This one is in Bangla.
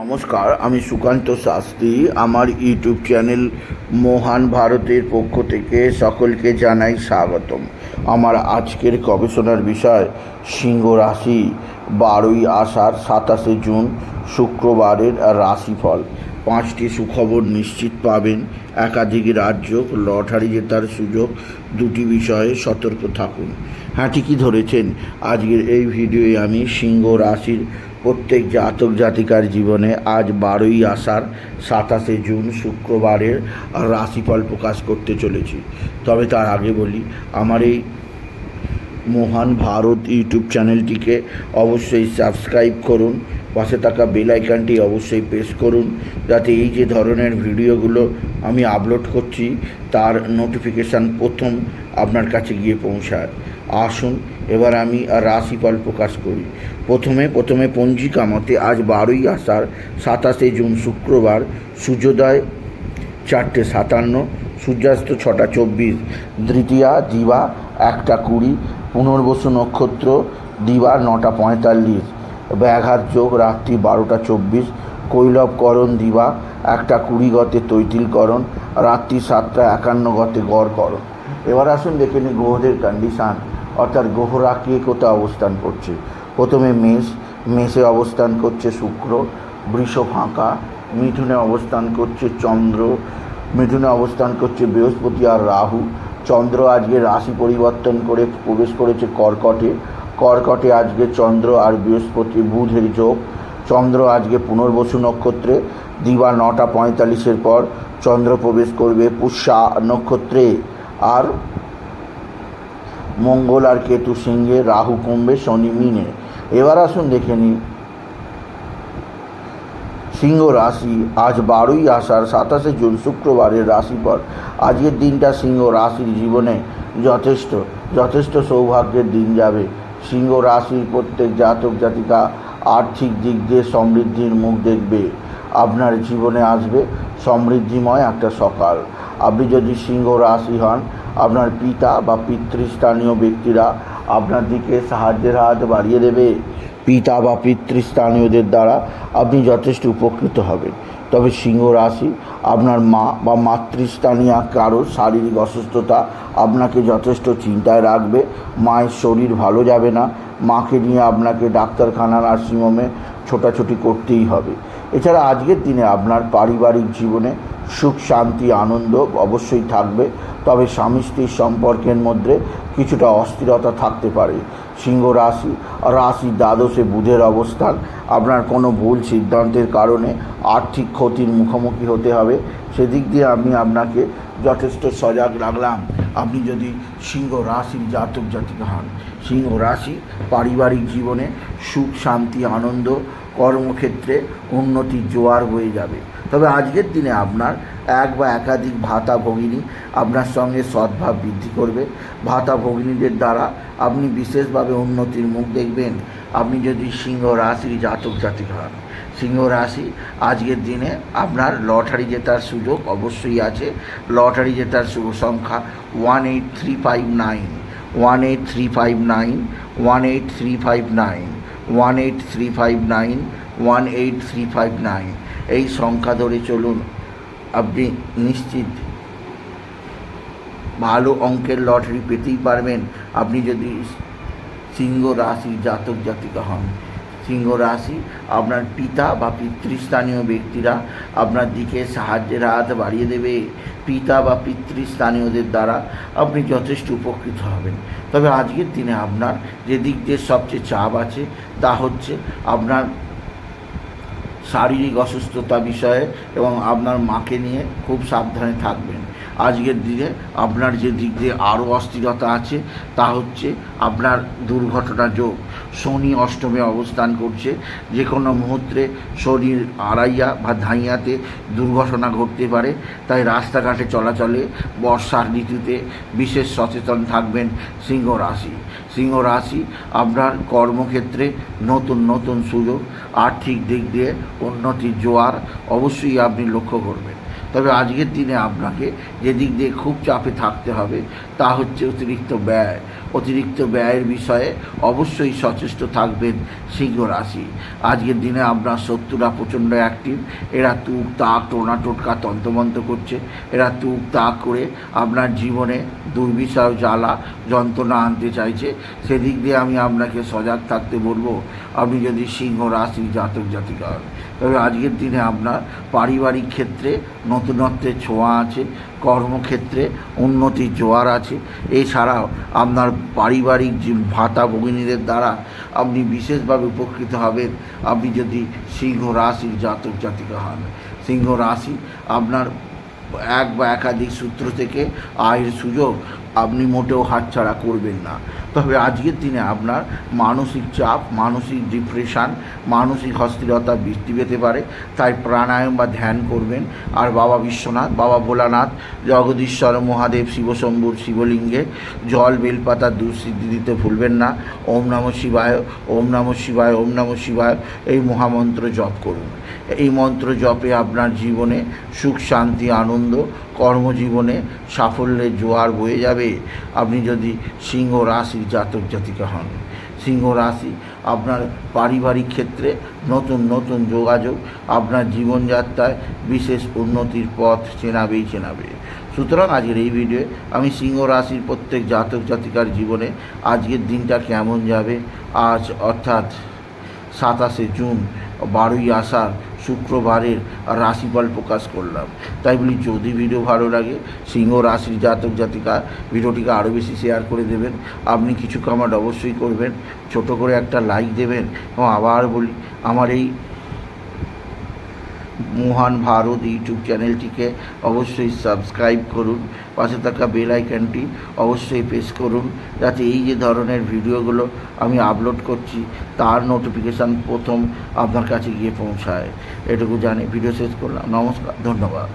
নমস্কার, আমি সুকান্ত শাস্ত্রী। আমার ইউটিউব চ্যানেল মহান ভারতের পক্ষ থেকে সকলকে জানাই স্বাগতম। আমার আজকের গবেষণার বিষয় সিংহ রাশি, 12ই আষাঢ় 27শে জুন শুক্রবারের রাশিফল। 5টি সুখবর নিশ্চিত পাবেন, একাধিক রাজ্য, লটারি জেতার সুযোগ, 2টি বিষয়ে সতর্ক থাকুন। হ্যাঁ, ঠিকই ধরেছেন। আজকের এই ভিডিওয়ে আমি সিংহ রাশির প্রত্যেক জাতক জাতিকার জীবনে আজ 12ই আষাঢ় 27শে জুন শুক্রবারের রাশিফল প্রকাশ করতে চলেছি। তবে তার আগে বলি, আমার এই মহান ভারত ইউটিউব চ্যানেলটিকে অবশ্যই সাবস্ক্রাইব করুন, পাশে থাকা বেল আইকনটি অবশ্যই প্রেস করুন, যাতে এই যে ধরনের ভিডিওগুলো আমি আপলোড করছি তার নোটিফিকেশান প্রথম আপনার কাছে গিয়ে পৌঁছায়। আসুন এবার আমি রাশিফল প্রকাশ করি। প্রথমে পঞ্জিকা মতে আজ 12ই আষাঢ় 27শে জুন শুক্রবার, সূর্যোদয় 4:57, সূর্যাস্ত 6:24, দ্বিতীয়া দিবা 1:20, পুনর্বসু নক্ষত্র দিবা 9:45, ব্যাঘাত যোগ রাত্রি 12:24, কৈলবকরণ দিবা 1:20 গতে তৈতিলকরণ, রাত্রি 7:51 গতে গড়করণ। এবার আসুন দেখে নিই গ্রহদের কন্ডিশান, অর্থাৎ গ্রহরা কে কোথায় অবস্থান করছে। প্রথমে মেষে অবস্থান করছে শুক্র, বৃষ ফাঁকা, মিথুনে অবস্থান করছে চন্দ্র, মিথুনে অবস্থান করছে বৃহস্পতি আর রাহু। চন্দ্র আজকে রাশি পরিবর্তন করে প্রবেশ করেছে কর্কটে আজকে চন্দ্র আর বৃহস্পতি বুধের যোগ। চন্দ্র আজকে পুনর্বসু নক্ষত্রে দিবা 9:45 পর চন্দ্র প্রবেশ করবে পুষ্যা নক্ষত্রে, আর মঙ্গল আর কেতু সিংহে, রাহু কুম্ভে, শনি মীনে। এবার আসুন দেখে নিই সিংহ রাশি আজ 12ই আষাঢ় 27শে জুন শুক্রবারের রাশিফল। আজকের দিনটা সিংহ রাশির জীবনে যথেষ্ট সৌভাগ্যের দিন যাবে। সিংহ রাশির প্রত্যেক জাতক জাতিকা আর্থিক দিক দিয়ে সমৃদ্ধির মুখ দেখবে। আপনার জীবনে আসবে সমৃদ্ধিময় একটা সকাল। আপনি যদি সিংহ রাশি হন, আপনার পিতা বা পিতৃস্থানীয় ব্যক্তিরা আপনার দিকে সাহায্যের হাত বাড়িয়ে দেবে। পিতা বা পিতৃস্থানীয়দের দ্বারা আপনি যথেষ্ট উপকৃত হবেন। তবে সিংহ রাশি, আপনার মা বা মাতৃস্থানীয় কারোর শারীরিক অসুস্থতা আপনাকে যথেষ্ট চিন্তায় রাখবে। মায়ের শরীর ভালো যাবে না, মাকে নিয়ে আপনাকে ডাক্তারখানা নার্সিংহোমে ছোটাছুটি করতেই হবে। এছাড়া আজকের দিনে আপনার পারিবারিক জীবনে সুখ শান্তি আনন্দ অবশ্যই থাকবে, তবে স্বামী স্ত্রীর সম্পর্কের মধ্যে কিছুটা অস্থিরতা থাকতে পারে। সিংহ রাশি দ্বাদশে বুধের অবস্থান, আপনার কোনো ভুল সিদ্ধান্তের কারণে আর্থিক ক্ষতির মুখোমুখি হতে হবে। সেদিক দিয়ে আমি আপনাকে যথেষ্ট সজাগ রাখলাম। আপনি যদি সিংহ রাশির জাতক জাতিকা হন, সিংহ রাশি পারিবারিক জীবনে সুখ শান্তি আনন্দ, কর্মক্ষেত্রে উন্নতির জোয়ার বয়ে যাবে। তবে আজকের দিনে আপনার এক বা একাধিক ভাতা ভগিনী আপনার সঙ্গে সদ্ভাব বৃদ্ধি করবে। ভাতা ভগিনীদের দ্বারা আপনি বিশেষভাবে উন্নতির মুখ দেখবেন। আপনি যদি সিংহ রাশির জাতক জাতিকা হন, সিংহ রাশি আজকের দিনে আপনার লটারি জেতার সুযোগ অবশ্যই আছে। লটারি জেতার শুভ সংখ্যা 18359, 18359, 18359, 18359, 18359। এই সংখ্যা ধরে চলুন, আপনি নিশ্চিত ভালো অঙ্কের লটারি পেতেই পারবেন। আপনি যদি সিংহ রাশি জাতক জাতিকা হন, সিংহ রাশি আপনার পিতা বা পিতৃস্থানীয় ব্যক্তিরা আপনার দিকে সাহায্যের হাত বাড়িয়ে দেবে। পিতা বা পিতৃস্থানীয়দের দ্বারা আপনি যথেষ্ট উপকৃত হবেন। তবে আজকের দিনে আপনার যে দিক দিয়ে সবচেয়ে চাপ আছে তা হচ্ছে আপনার শারীরিক অসুস্থতা বিষয়ে, এবং আপনার মাকে নিয়ে খুব সাবধানে থাকবেন। আজকের দিনে আপনার যে দিক দিয়ে আরও অস্থিরতা আছে তা হচ্ছে আপনার দুর্ঘটনা যোগ। শনি অষ্টমে অবস্থান করছে, যে কোনো মুহূর্তে শনির আড়াইয়া বা ধাইয়াতে দুর্ঘটনা ঘটতে পারে। তাই রাস্তাঘাটে চলাচলে বর্ষার ঋতুতে বিশেষ সচেতন থাকবেন সিংহ রাশি আপনার কর্মক্ষেত্রে নতুন সুযোগ, আর্থিক দিক দিয়ে উন্নতির জোয়ার অবশ্যই আপনি লক্ষ্য করবেন। তবে আজকের দিনে আপনাকে যে দিক দিয়ে খুব চাপে থাকতে হবে তা হচ্ছে অতিরিক্ত ব্যয়। অতিরিক্ত ব্যয়ের বিষয়ে অবশ্যই সচেষ্ট থাকবেন সিংহ রাশি। আজকের দিনে আপনার শত্রুরা প্রচণ্ড অ্যাক্টিভ। এরা তুক তাক টোনা টোটকা তন্ত্রমন্ত্র করছে। এরা তুক তাক করে আপনার জীবনে দুর্বিষহ জ্বালা যন্ত্রণা আনতে চাইছে। সেদিক দিয়ে আমি আপনাকে সজাগ থাকতে বলবো। আপনি যদি সিংহ রাশি জাতক জাতিকা হন, তবে আজকের দিনে আপনার পারিবারিক ক্ষেত্রে নতুনত্বের ছোঁয়া আছে, কর্মক্ষেত্রে উন্নতির জোয়ার আছে। এছাড়াও আপনার পারিবারিক যে ভাতা ভগিনীদের দ্বারা আপনি বিশেষভাবে উপকৃত হবেন আপনি যদি সিংহ রাশির জাতক জাতিকা হন। সিংহ রাশি আপনার এক বা একাধিক সূত্র থেকে আয়ের সুযোগ আপনি মোটেও হাতছাড়া করবেন না। তবে আজকের দিনে আপনার মানসিক চাপ, মানসিক ডিপ্রেশন, মানসিক অস্থিরতা বৃদ্ধি পেতে পারে। তাই প্রাণায়াম বা ধ্যান করবেন। আর বাবা বিশ্বনাথ, বাবা ভোলানাথ, জগদীশ্বর মহাদেব শিবশম্ভুর শিবলিঙ্গে জল বেলপাতা দুঃসিদ্ধি দিতে ভুলবেন না। ওম নমঃ শিবায়, ওম নমঃ শিবায়, ওম নমঃ শিবায় এই মহামন্ত্র জপ করুন। এই মন্ত্র জপে আপনার জীবনে সুখ শান্তি আনন্দ, কর্মজীবনে সাফল্যের জোয়ার বয়ে যাবে আপনি যদি সিংহ রাশির জাতক জাতিকা হন। সিংহ রাশি আপনার পারিবারিক ক্ষেত্রে নতুন নতুন যোগাযোগ আপনার জীবনযাত্রায় বিশেষ উন্নতির পথ চেনাবেই চেনাবে। সুতরাং আজকের এই ভিডিওয়ে আমি সিংহ রাশির প্রত্যেক জাতক জাতিকার জীবনে আজকের দিনটা কেমন যাবে আজ অর্থাৎ 27শে জুন 12ই আষাঢ় শুক্রবারের রাশিফল প্রকাশ করলাম। তাই বলি যদি ভিডিও ভালো লাগে সিংহ রাশির জাতক জাতিকা ভিডিওটিকে আরও বেশি শেয়ার করে দেবেন। আপনি কিছু কমেন্ট অবশ্যই করবেন, ছোট করে একটা লাইক দেবেন। এবং আবার বলি আমার এই মহান ভারত ইউটিউব চ্যানেলটিকে অবশ্যই সাবস্ক্রাইব করুন। পাশে থাকা বেল আইকনটি অবশ্যই প্রেস করুন যাতে এই যে ধরনের ভিডিওগুলো আমি আপলোড করছি তার নোটিফিকেশান প্রথম আপনার কাছে গিয়ে পৌঁছায়। এটুকু জানি ভিডিও শেষ করলাম। নমস্কার, ধন্যবাদ।